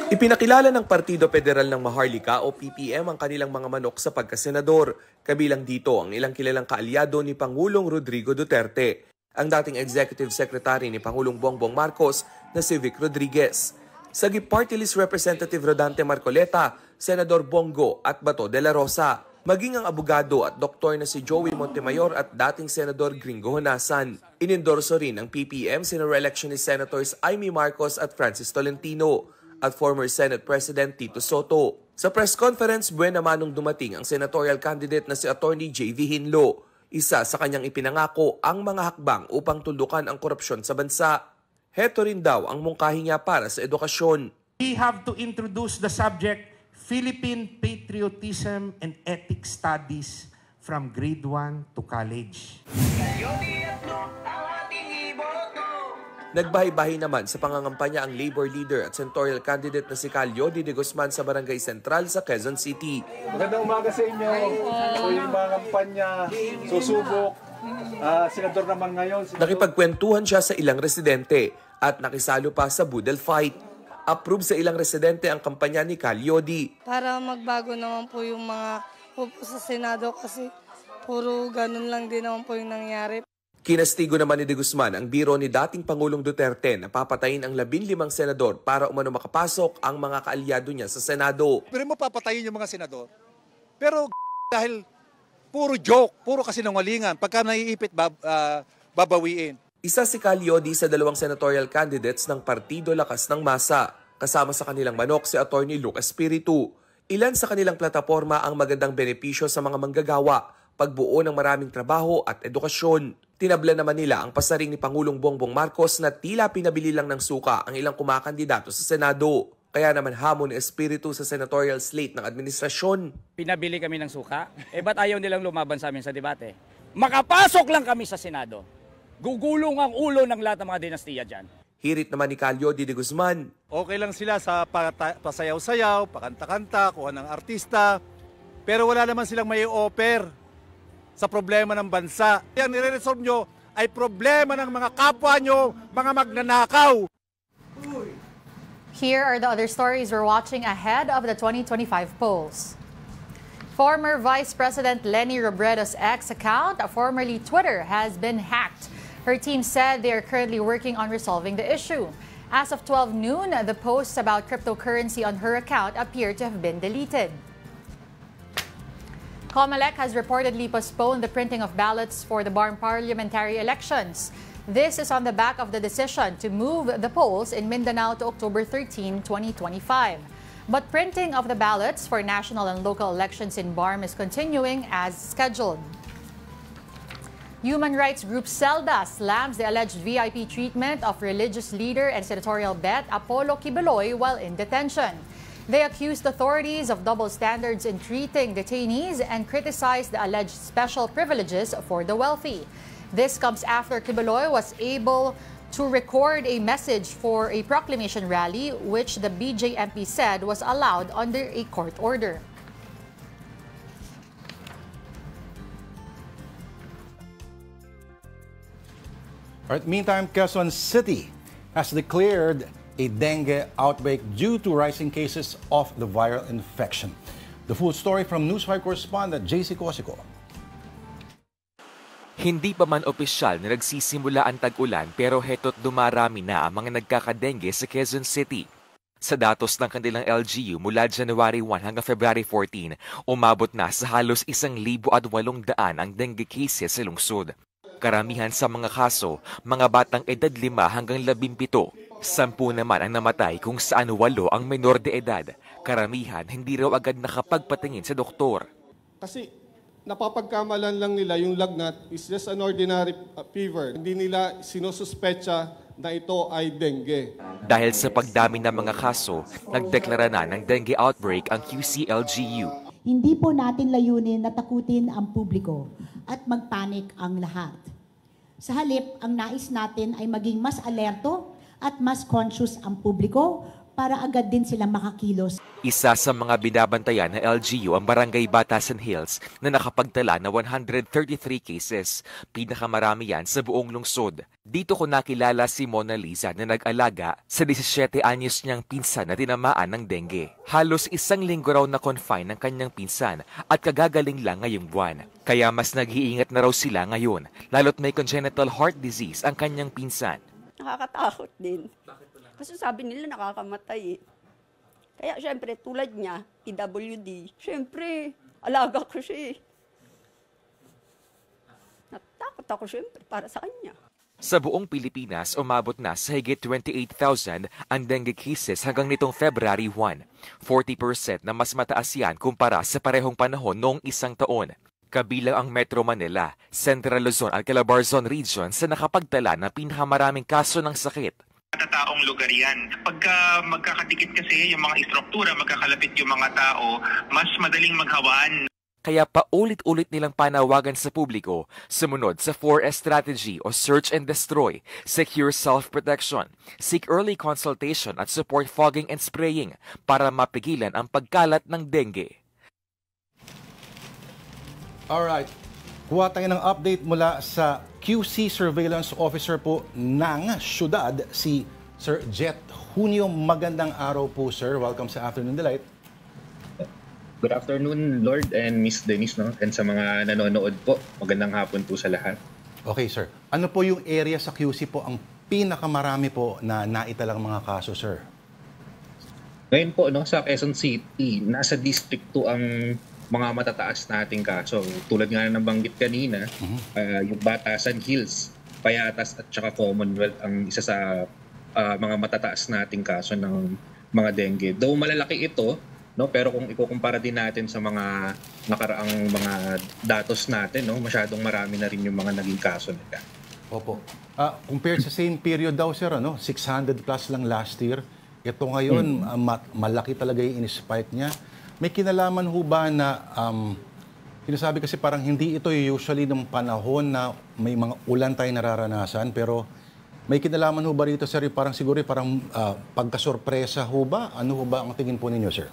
Ipinakilala ng Partido Federal ng Maharlika o PPM ang kanilang mga manok sa pagkasenador. Kabilang dito ang ilang kilalang kaalyado ni Pangulong Rodrigo Duterte, ang dating Executive Secretary ni Pangulong Bongbong Marcos na si Vic Rodriguez, Sagip Party List Representative Rodante Marcoleta, Senador Bongo at Bato de la Rosa, maging ang abogado at doktor na si Joey Montemayor at dating Senador Gringo Honasan. Inendorso rin ng PPM sina re-electionist Senators Amy Marcos at Francis Tolentino at former Senate President Tito Soto. Sa press conference, buwan naman nung dumating ang senatorial candidate na si Attorney J.V. Hinlo. Isa sa kanyang ipinangako ang mga hakbang upang tulukan ang korupsyon sa bansa. Heto rin daw ang mungkahi niya para sa edukasyon. We have to introduce the subject Philippine Patriotism and Ethics Studies from grade 1 to college. Nagbahay-bahay naman sa pangangampanya ang labor leader at senatorial candidate na si Calio de Guzman sa Barangay Central sa Quezon City. Magandang umaga sa inyo. So yung mga kampanya, susubok. Senador naman ngayon. Nakipagkwentuhan siya sa ilang residente at nakisalo pa sa Boodle Fight. Approve sa ilang residente ang kampanya ni Calyodi. Para magbago naman po yung mga upo sa Senado kasi puro ganun lang din naman po yung nangyari. Kinastigo naman ni De Guzman ang biro ni dating Pangulong Duterte na papatayin ang 15 senador para umano makapasok ang mga kaalyado niya sa Senado. Pero mo papatayin yung mga senador. Pero dahil puro joke, puro kasinungalingan, pagka naiipit babawiin. Isa si Calyodi sa dalawang senatorial candidates ng Partido Lakas ng Masa. Kasama sa kanilang manok si Attorney Luke Espiritu. Ilan sa kanilang plataforma ang magandang benepisyo sa mga manggagawa, pagbuo ng maraming trabaho at edukasyon. Tinabla naman nila ang pasaring ni Pangulong Bongbong Marcos na tila pinabili lang ng suka ang ilang kumakandidato sa Senado. Kaya naman hamon ni Espiritu sa senatorial slate ng administrasyon. Pinabili kami ng suka? Ba't ayaw nilang lumaban sa amin sa debate? Makapasok lang kami sa Senado. Gugulong ang ulo ng lahat ng mga dinastiya dyan. Hirit naman ni Calyodi de Guzman. Okay lang sila sa pasayaw-sayaw, pakanta-kanta, kuha ng artista, pero wala naman silang may offer sa problema ng bansa. Ang nire-resolve nyo ay problema ng mga kapwa nyo, mga magnanakaw. Here are the other stories we're watching ahead of the 2025 polls. Former Vice President Leni Robredo's X account, formerly Twitter, has been hacked. Her team said they are currently working on resolving the issue. As of 12 noon, the posts about cryptocurrency on her account appear to have been deleted. COMELEC has reportedly postponed the printing of ballots for the Barm parliamentary elections. This is on the back of the decision to move the polls in Mindanao to October 13, 2025. But printing of the ballots for national and local elections in Barm is continuing as scheduled. Human rights group CELDA slams the alleged VIP treatment of religious leader and senatorial bet Apollo Kibuloy while in detention. They accused authorities of double standards in treating detainees and criticized the alleged special privileges for the wealthy. This comes after Kibuloy was able to record a message for a proclamation rally, which the BJMP said was allowed under a court order. All right, meantime, Quezon City has declared a dengue outbreak due to rising cases of the viral infection. The full story from News 5 correspondent JC Cosico. Hindi pa man opisyal na nagsisimula ang tag-ulan pero heto't dumarami na ang mga nagkakadengue sa Quezon City. Sa datos ng kanilang LGU mula January 1 hanggang February 14, umabot na sa halos 1,800 ang dengue cases sa lungsod. Karamihan sa mga kaso, mga batang edad 5 hanggang 17. 10 naman ang namatay kung saan 8 ang menor de edad. Karamihan hindi raw agad nakapagpatingin sa doktor. Kasi napapagkamalan lang nila yung lagnat is just an ordinary fever. Hindi nila sinususpecha na ito ay dengue. Dahil sa pagdami ng mga kaso, nagdeklara na ng dengue outbreak ang QCLGU. Hindi po natin layunin na takutin ang publiko at magpanik ang lahat. Sa halip, ang nais natin ay maging mas alerto at mas conscious ang publiko para agad din silang makakilos. Isa sa mga binabantayan ng LGU ang Barangay Batasan Hills na nakapagtala na 133 cases. Pinakamarami yan sa buong lungsod. Dito ko nakilala si Mona Lisa na nag-alaga sa 17 anyos niyang pinsan na tinamaan ng dengue. Halos 1 linggo raw na confine ng kanyang pinsan at kagagaling lang ngayong buwan. Kaya mas nag-iingat na raw sila ngayon, lalo't may congenital heart disease ang kanyang pinsan. Nakakatakot din. Kasi sabi nila nakakamatay eh. Kaya syempre tulad niya, PWD, syempre alaga ko siya eh. Natakot ako syempre para sa kanya. Sa buong Pilipinas, umabot na sa higit 28,000 ang dengue cases hanggang nitong February 1. 40% na mas mataas yan kumpara sa parehong panahon noong isang taon. Kabilang ang Metro Manila, Central Luzon at Calabarzon Region sa nakapagtala ng pinakamaraming kaso ng sakit. Matataong lugar yan. Pagka magkakadikit kasi yung mga istruktura, magkakalapit yung mga tao, mas madaling maghawaan. Kaya paulit-ulit nilang panawagan sa publiko, sumunod sa 4S strategy o search and destroy, secure self-protection, seek early consultation at support fogging and spraying para mapigilan ang pagkalat ng dengue. Alright, kuha tayo ng update mula sa QC Surveillance Officer po ng syudad, si Sir Jet Junio. Magandang araw po, sir. Welcome sa Afternoon Delight. Good afternoon, Lord and Miss Denise, no? And sa mga nanonood po, magandang hapon po sa lahat. Okay, sir. Ano po yung area sa QC po ang pinakamarami po na naitalang mga kaso, sir? Ngayon po, no, sa Quezon City, nasa District 2 ang mga matataas nating kaso. Tulad nga na nabanggit kanina, yung Batasan Hills, Payatas at saka Commonwealth ang isa sa mga matataas nating kaso ng mga dengue. Though malalaki ito, no, pero kung ikukumpara din natin sa mga nakaraang mga datos natin, no, masyadong marami na rin yung mga naging kaso nila. Opo. Compared sa same period daw, sir, ano, 600 plus lang last year. Ito ngayon, malaki talaga yung in-spike niya. May kinalaman ho ba na, sinasabi kasi parang hindi ito usually ng panahon na may mga ulan tayo nararanasan, pero may kinalaman ho ba rito, sir, parang siguro parang pagkasorpresa ho ba? Ano ho ba ang tingin po ninyo, sir?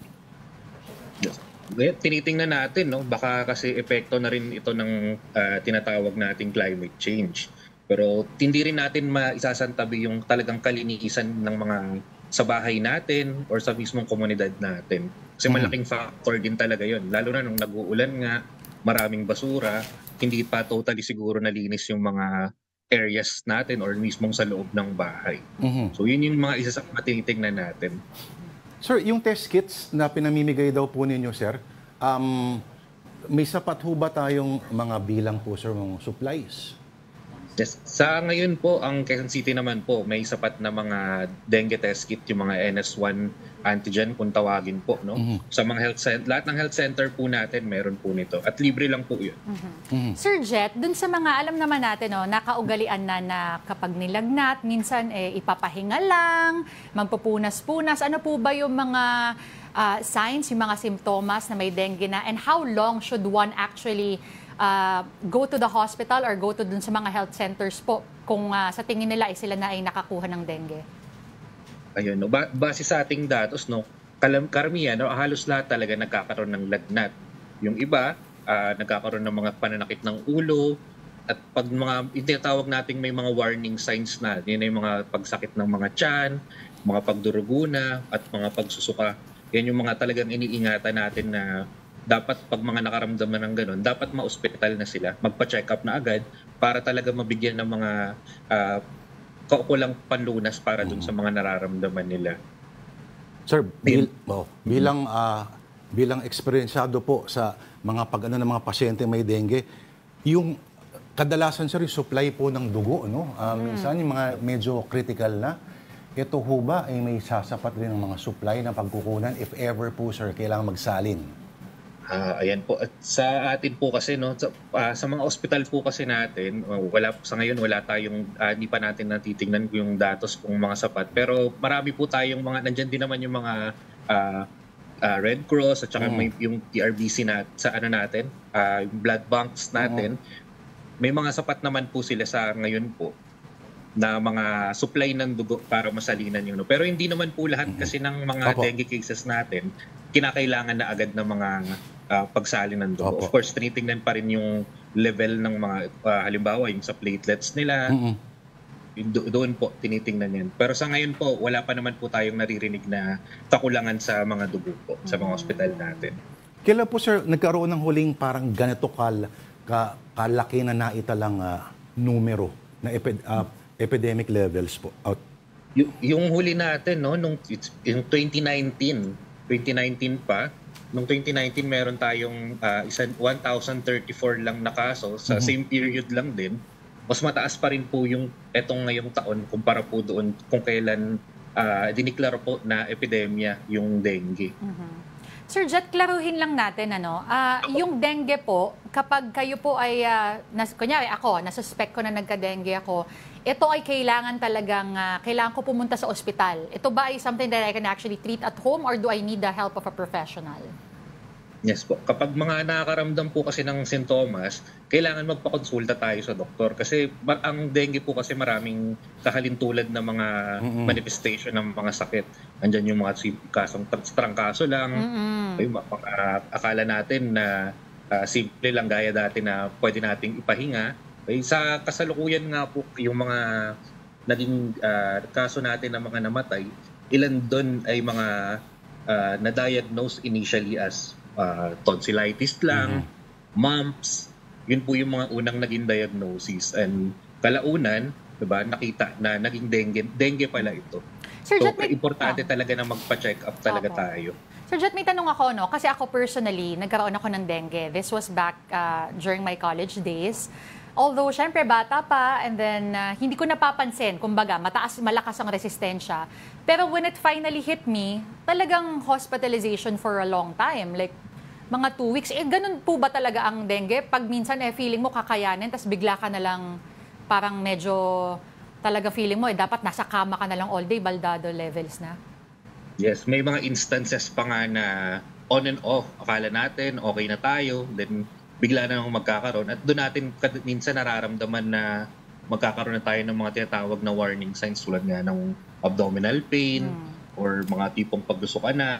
Tinitingnan natin, no, baka kasi epekto na rin ito ng tinatawag nating climate change. Pero hindi rin natin maisasantabi yung talagang kalinisan ng mga sa bahay natin or sa mismong komunidad natin. Kasi malaking factor din talaga yon. Lalo na nung nag-uulan nga, maraming basura, hindi pa totally siguro nalinis yung mga areas natin or mismong sa loob ng bahay. So yun yung mga isa sa mga tinitingnan natin. Sir, yung test kits na pinamimigay daw po ninyo, sir, may sapat ho ba tayong mga bilang po, sir, mga supplies? Yes. Sa ngayon po, ang Quezon City naman po, may sapat na mga dengue test kit, yung mga NS1 antigen kung tawagin po, no? Sa mga health center, lahat ng health center po natin, meron po nito. At libre lang po yun. Sir Jet, dun sa mga alam naman natin, no, nakaugalian na kapag nilagnat, minsan ipapahinga lang, magpupunas-punas. Ano po ba yung mga signs, yung mga simptomas na may dengue na? And how long should one actually go to the hospital or go to dun sa mga health centers po kung sa tingin nila sila na ay nakakuha ng dengue? Ayun, no, base sa ating datos, no, karamihan, no, halos lahat talaga nagkakaroon ng lagnat. Yung iba, nagkakaroon ng mga pananakit ng ulo, at pag mga itinatawag nating may mga warning signs na, yun yung mga pagsakit ng mga tiyan, mga pagdurugo na, at mga pagsusuka. Yan yung mga talagang iniingatan natin na dapat pag mga nakaramdaman ng ganun, dapat ma-hospital na sila, magpa-check up na agad para talaga mabigyan ng mga kaukulang panlunas para dun sa mga nararamdaman nila. Sir, bilang eksperyensado po sa mga pag-ano ng mga pasyente may dengue, yung kadalasan, sir, yung supply po ng dugo, no? Minsan yung mga medyo critical na, ito ho ba ay may sasapat rin ng mga supply na pagkukunan if ever po, sir, kailangan magsalin? Ayan po. At sa atin po kasi, no, sa mga ospital po kasi natin, sa ngayon wala tayong, hindi pa natin natitingnan yung datos kung mga sapat. Pero marami po tayong mga, nandyan din naman yung mga Red Cross at saka may yung TRBC sa ano natin, blood banks natin. May mga sapat naman po sila sa ngayon po. na mga supply ng dugo para masalinan yung pero hindi naman po lahat kasi ng mga dengue cases natin kinakailangan na agad ng mga pagsalin ng dugo. Of course, tinitingnan pa rin yung level ng mga halimbawa yung sa platelets nila. Doon po tinitingnan yan. Pero sa ngayon po, wala pa naman po tayong naririnig na kakulangan sa mga dugo po sa mga ospital natin. Kailan po sir nagkaroon ng huling parang ganito kalaki na naitalang numero na epidemic levels po out? Yung huli natin, no, yung 2019 pa, nung 2019 meron tayong 1,034 lang na kaso. Sa same period lang din, mas mataas pa rin po yung etong ngayong taon kumpara po doon kung kailan diniklara po na epidemya yung dengue. Sir Jet, klaruhin lang natin, yung dengue po, kapag kayo po ay, kunyari ako, nasuspect ko na nagka-dengue ako, ito ay kailangan ko pumunta sa ospital. Ito ba ay something that I can actually treat at home or do I need the help of a professional? Yes po. Kapag mga nakakaramdam po kasi ng sintomas, kailangan magpakonsulta tayo sa doktor. Kasi ang dengue po kasi maraming kahalintulad na mga manifestation ng mga sakit. Andyan yung mga kasong trangkaso lang. Akala natin na simple lang gaya dati na pwede nating ipahinga. Sa kasalukuyan nga po, yung mga naging kaso natin na mga namatay, ilan doon ay mga na-diagnose initially as tonsillitis lang, mumps, yun po yung mga unang naging diagnosis. And kalaunan, diba, nakita na naging dengue pala ito. Sir so, importante talaga na magpa-check up talaga tayo. Sir Jet, may tanong ako, kasi ako personally, nagkaroon ako ng dengue. This was back during my college days. Although, syempre, bata pa, and then hindi ko napapansin, kumbaga, malakas ang resistensya. Pero when it finally hit me, talagang hospitalization for a long time. Like, mga 2 weeks. Ganun po ba talaga ang dengue? Pag minsan, feeling mo kakayanin, tas bigla ka na lang, parang medyo, talaga feeling mo, dapat nasa kama ka na lang all day, baldado levels na? Yes, may mga instances pa nga na on and off. Akala natin, okay na tayo, then bigla na nang magkakaroon. At doon natin minsan nararamdaman na magkakaroon na tayo ng mga tinatawag na warning signs tulad nga ng abdominal pain or mga tipong pagdusukan na,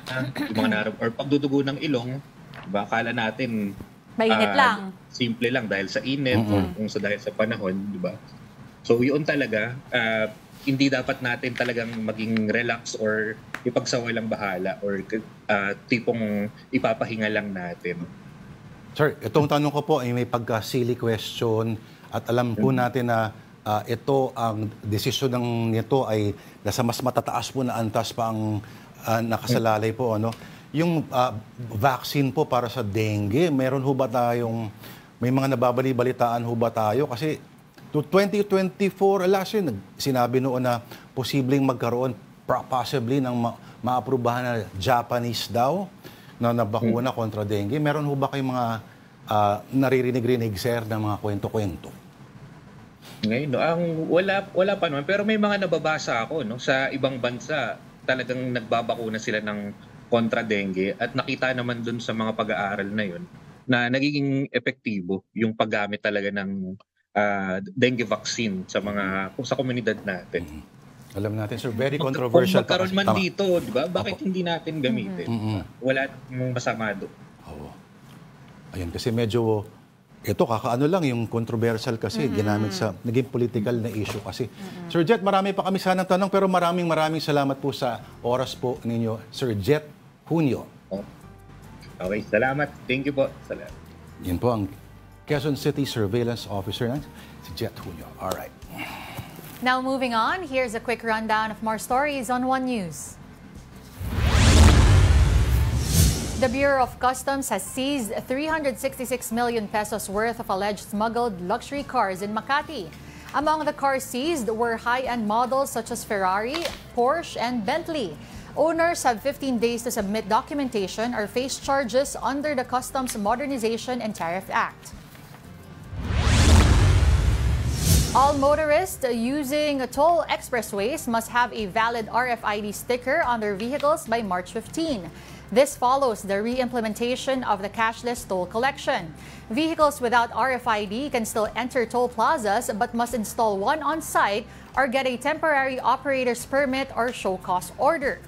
or pagdudugo ng ilong. Diba? Akala natin mainit lang. Simple lang dahil sa init or kung dahil sa panahon. Diba? So yun talaga, hindi dapat natin talagang maging relax or ipagsawalang bahala or tipong ipapahinga lang natin. Sir, itong tanong ko po ay may pagka-silly question at alam po natin na ito, ang desisyon nito ay nasa mas matataas po na antas pa ang nakasalalay po. Yung vaccine po para sa dengue, meron ho ba tayong, may mga nababali-balitaan ho ba tayo? Kasi to 2024, last year, sinabi noon na posibleng magkaroon possibly ng maaprubahan na Japanese daw na bakuna kontra dengue. Meron ho ba kayong mga naririnig-rinig, sir, na mga kwento-kwento? Ngayon, wala pa naman. Pero may mga nababasa ako sa ibang bansa. Talagang nagbabakuna sila ng kontra dengue at nakita naman dun sa mga pag-aaral na yun na nagiging epektibo yung paggamit talaga ng dengue vaccine sa komunidad natin. Alam natin, sir, very controversial. Kung magkaroon man dito, di ba? Bakit hindi natin gamitin? Wala mong masama doon. Ayun, kasi medyo, ito kakaano lang, yung controversial kasi, ginamit sa, naging political na issue kasi. Sir Jet, marami pa kami sanang tanong, pero maraming salamat po sa oras po ninyo, Sir Jet Junio. Okay, salamat. Thank you po. Salamat. Yan po ang Quezon City Surveillance Officer, si Jet Junio. All right. Now moving on, here's a quick rundown of more stories on One News. The Bureau of Customs has seized 366 million pesos worth of alleged smuggled luxury cars in Makati. Among the cars seized were high-end models such as Ferrari, Porsche, and Bentley. Owners have 15 days to submit documentation or face charges under the Customs Modernization and Tariff Act. All motorists using toll expressways must have a valid RFID sticker on their vehicles by March 15. This follows the re-implementation of the cashless toll collection. Vehicles without RFID can still enter toll plazas but must install one on site or get a temporary operator's permit or show cause order.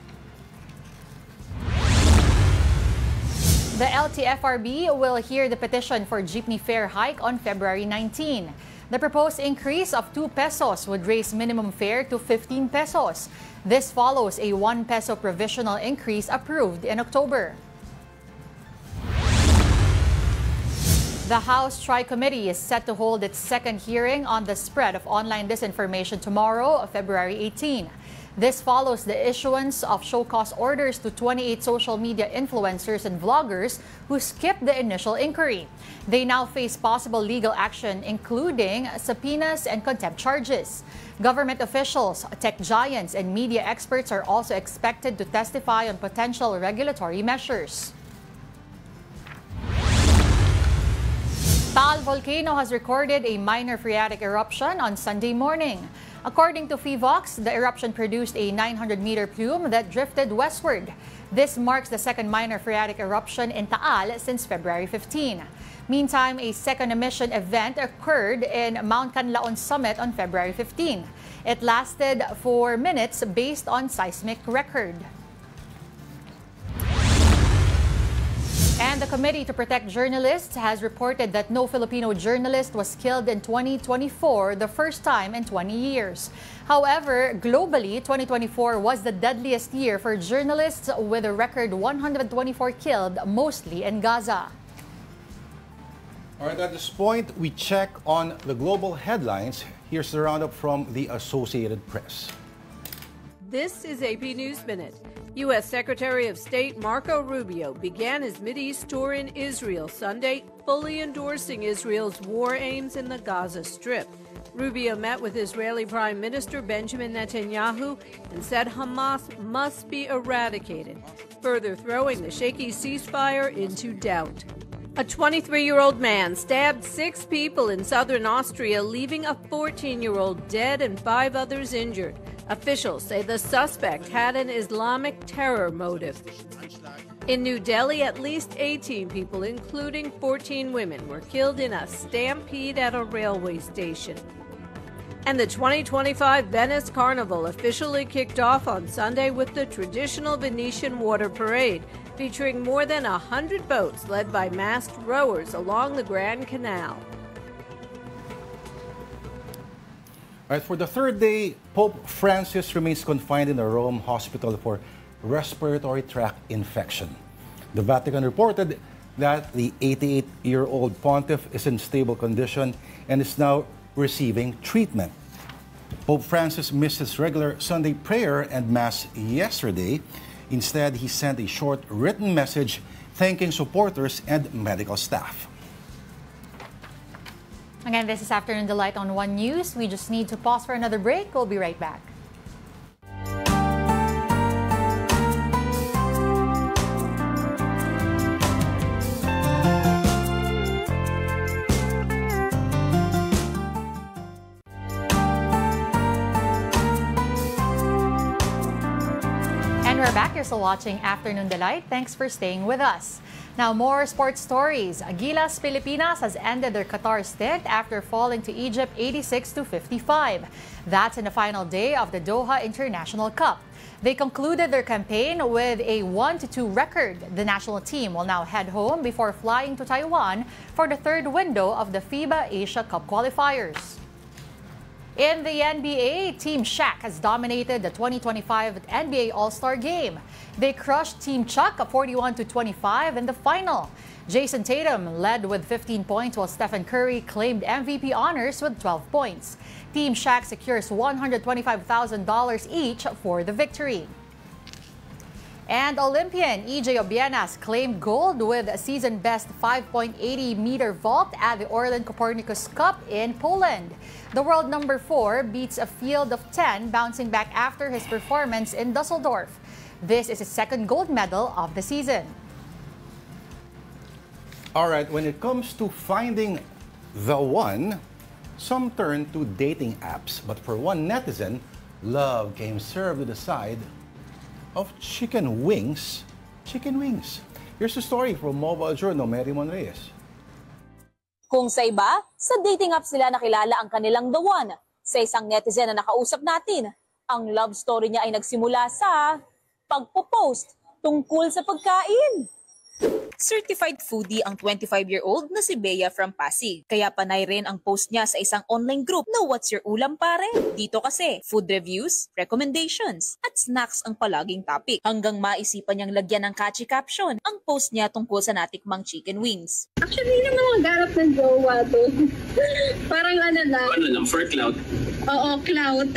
The LTFRB will hear the petition for jeepney fare hike on February 19. The proposed increase of 2 pesos would raise minimum fare to 15 pesos. This follows a 1 peso provisional increase approved in October. The House Tri-Committee is set to hold its second hearing on the spread of online disinformation tomorrow, February 18. This follows the issuance of show cause orders to 28 social media influencers and vloggers who skipped the initial inquiry. They now face possible legal action, including subpoenas and contempt charges. Government officials, tech giants, and media experts are also expected to testify on potential regulatory measures. Taal volcano has recorded a minor phreatic eruption on Sunday morning. According to PHIVOX, the eruption produced a 900-meter plume that drifted westward. This marks the second minor phreatic eruption in Taal since February 15. Meantime, a second emission event occurred in Mount Canlaon summit on February 15. It lasted 4 minutes based on seismic record. And the Committee to Protect Journalists has reported that no Filipino journalist was killed in 2024, the first time in 20 years. However, globally, 2024 was the deadliest year for journalists with a record 124 killed, mostly in Gaza. All right, at this point, we check on the global headlines. Here's the roundup from the Associated Press. This is AP News Minute. U.S. Secretary of State Marco Rubio began his Mideast tour in Israel Sunday, fully endorsing Israel's war aims in the Gaza Strip. Rubio met with Israeli Prime Minister Benjamin Netanyahu and said Hamas must be eradicated, further throwing the shaky ceasefire into doubt. A 23-year-old man stabbed 6 people in southern Austria, leaving a 14-year-old dead and 5 others injured. Officials say the suspect had an Islamic terror motive. In New Delhi, at least 18 people, including 14 women, were killed in a stampede at a railway station. And the 2025 Venice Carnival officially kicked off on Sunday with the traditional Venetian water parade, featuring more than 100 boats led by masked rowers along the Grand Canal. All right, for the third day, Pope Francis remains confined in a Rome hospital for respiratory tract infection. The Vatican reported that the 88-year-old pontiff is in stable condition and is now receiving treatment. Pope Francis missed his regular Sunday prayer and Mass yesterday. Instead, he sent a short written message thanking supporters and medical staff. Again, this is Afternoon Delight on One News. We just need to pause for another break. We'll be right back. And we're back. You're still watching Afternoon Delight. Thanks for staying with us. Now, more sports stories. Gilas Pilipinas has ended their Qatar stint after falling to Egypt 86-55. That's in the final day of the Doha International Cup. They concluded their campaign with a 1-2 record. The national team will now head home before flying to Taiwan for the third window of the FIBA Asia Cup qualifiers. In the NBA, Team Shaq has dominated the 2025 NBA All-Star Game. They crushed Team Chuck 41-25 in the final. Jason Tatum led with 15 points while Stephen Curry claimed MVP honors with 12 points. Team Shaq secures $125,000 each for the victory. And Olympian EJ Obienas claimed gold with a season-best 5.80-meter vault at the Orlen Copernicus Cup in Poland. The world number 4 beats a field of 10, bouncing back after his performance in Dusseldorf. This is his second gold medal of the season. All right, when it comes to finding the one, some turn to dating apps. But for one netizen, love came served with a side of chicken wings chicken wings. Here's the story from Mobile Journal, Mary Mon Reyes. Kung sa iba, sa dating app sila nakilala ang kanilang the one. Sa isang netizen na nakausap natin, ang love story niya ay nagsimula sa pagpo-post tungkol sa pagkain. Certified foodie ang 25-year-old na si Bea from Pasig. Kaya panay rin ang post niya sa isang online group na What's Your Ulam Pare? Dito kasi, food reviews, recommendations, at snacks ang palaging topic. Hanggang maisipan niyang lagyan ng catchy caption ang post niya tungkol sa natikmang chicken wings. Actually, hindi naman maghanap ng jowa to. Parang ano lang. Ano lang, for clout? Oo, clout.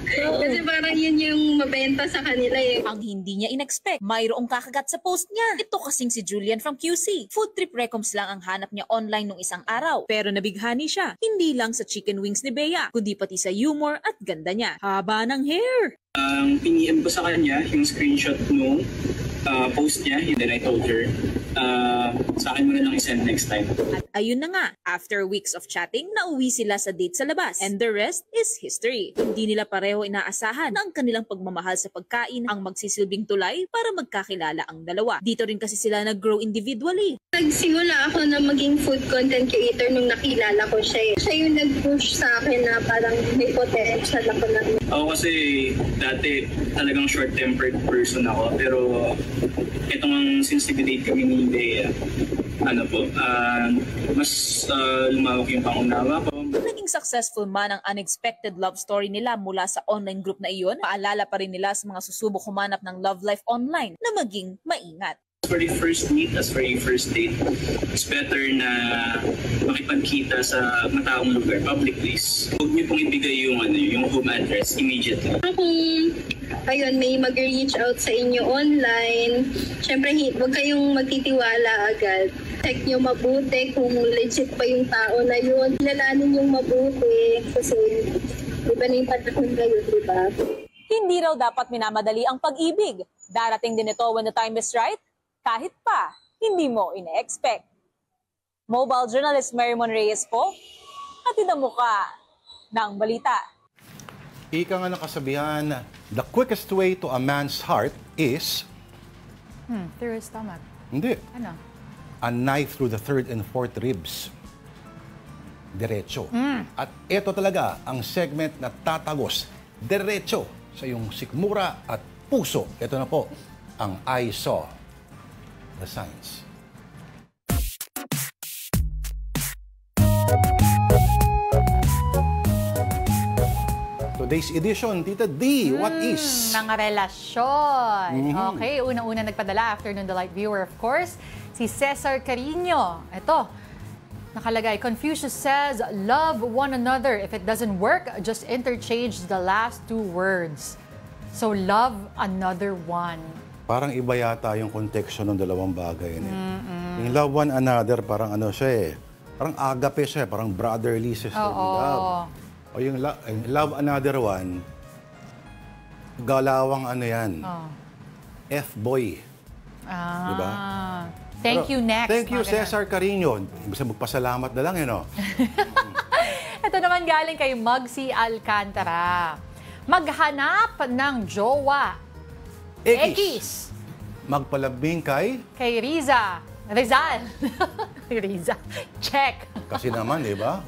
Kasi parang yun yung mabenta sa kanila eh. Ang hindi niya in-expect, mayroong kakagat sa post niya. Ito kasing si Julian from QC. Food trip recoms lang ang hanap niya online nung isang araw. Pero nabighani siya, hindi lang sa chicken wings ni Bea, kundi pati sa humor at ganda niya. Haba ng hair! Ang piniem ko sa kanya, yung screenshot nung post niya, and then I told her, sa akin mo na lang i-send next time. At ayun na nga, after weeks of chatting, nauwi sila sa date sa labas. And the rest is history. Hindi nila pareho inaasahan na ang kanilang pagmamahal sa pagkain ang magsisilbing tulay para magkakilala ang dalawa. Dito rin kasi sila nag-grow individually. Nagsimula ako na maging food content creator nung nakilala ko siya. Siya yung nag-push sa akin na parang may potential ako na. Ako kasi dati talagang short-tempered person ako, pero itong ang since nag-date kami ni Bea, mas lumawak yung pangunawa ko. Naging successful man ang unexpected love story nila mula sa online group na iyon, paalala pa rin nila sa mga susubok humanap ng love life online na maging maingat. For the first meet, as for your first date, it's better na makipagkita sa mataong lugar, public place. Huwag niyo pong ibigay yung home address immediately. Ayun, may mag-reach out sa inyo online. Siyempre, huwag kayong magtitiwala agad. Check nyo mabuti kung legit pa yung tao na yun. Kilalanin yung mabuti kasi iba na yung panahon ngayon, di ba? Hindi raw dapat minamadali ang pag-ibig. Darating din ito when the time is right, kahit pa hindi mo ine-expect. Mobile journalist Mary Mon Reyes po, hatid ang muka ng balita. Ika nga ng kasabihan, the quickest way to a man's heart is... through his stomach. Hindi. Ano? A knife through the third and fourth ribs. Diretso. At ito talaga ang segment na tatagos diretso sa iyong sikmura at puso. Ito na po ang I Saw the Signs. Today's edition, Tita D, what is? Mga relasyon. Mhm. Okay, unang-una nagpadala, Afternoon Delight viewer, of course, si Cesar Carino. Ito, nakalagay, Confucius says, love one another. If it doesn't work, just interchange the last two words. So, love another one. Parang iba yata yung konteksto ng dalawang bagay. Yung love one another, parang ano siya eh. Parang agape siya, parang brotherly sister love. O yung love another one, galawang ano yan. F-boy. Diba? Thank you, next. Thank you, Cesar Carino. Ibig magpasalamat na lang, no? Ito naman galing kay Muggsy Alcantara. Maghanap ng jowa. Ekis. Magpalabing kay? Kay Riza. Rizal. Riza. Check. Kasi naman, di ba?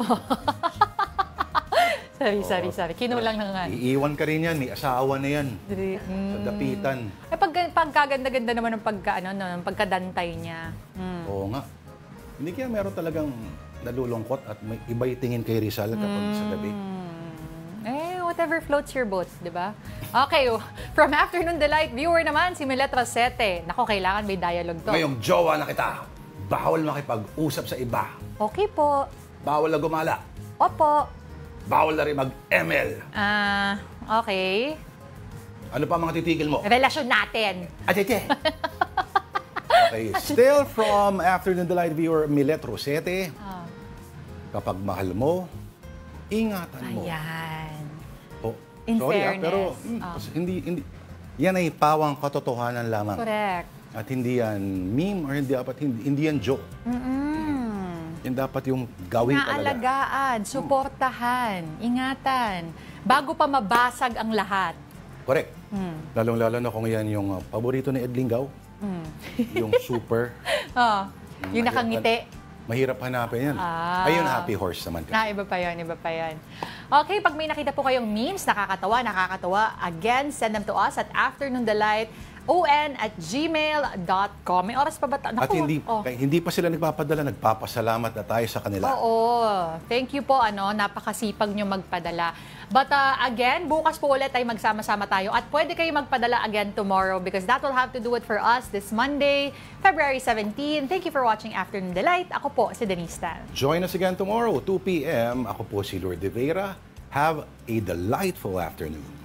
Sorry. Kinulang na nga. Iiwan ka rin yan. May asawa na yan. Sa dapitan. Pagkaganda-ganda naman ng pagkadantay niya. Oo nga. Hindi kaya meron talagang nalulungkot at may iba'y tingin kay Rizal kapag sa gabi. Whatever floats your boat, di ba? Okay, from Afternoon Delight viewer naman, si Miletra 7. Nako, kailangan may dialogue to. Ngayong jowa na kita, bawal makipag-usap sa iba. Okay po. Bawal na gumala. Opo. Bawal na rin mag-ML. Okay. Ano pa mga titigil mo? Relasyon natin. Atete. Okay, still from Afternoon Delight viewer, Miletro 7. Kapag mahal mo, ingatan mo. Ayan. In sorry, fairness. Pero hindi yan ay pawang katotohanan lamang. Correct. At hindi yan meme or hindi yan joke. Yan dapat yung gawin talaga. Naalagaan, suportahan, ingatan, bago pa mabasag ang lahat. Correct. Lalong-lalo na kung yan yung paborito ni Ed Lingaw. Yung super. Yung nakangiti. Mahirap hanapin yan. Ayun, happy horse naman. Iba pa yun, iba pa yun. Okay, pag may nakita po kayong memes, nakakatawa, again, send them to us at afternoondelight@gmail.com. May oras pa ba? At hindi pa sila nagpapadala, nagpapasalamat na tayo sa kanila. Oo. Thank you po, napakasipag nyo magpadala. But again, bukas po ulit ay magsama-sama tayo at pwede kayo magpadala again tomorrow because that will have to do it for us this Monday, February 17. Thank you for watching Afternoon Delight. Ako po si Denise Tan. Join us again tomorrow, 2 p.m. Ako po si Lord De Vera. Have a delightful afternoon.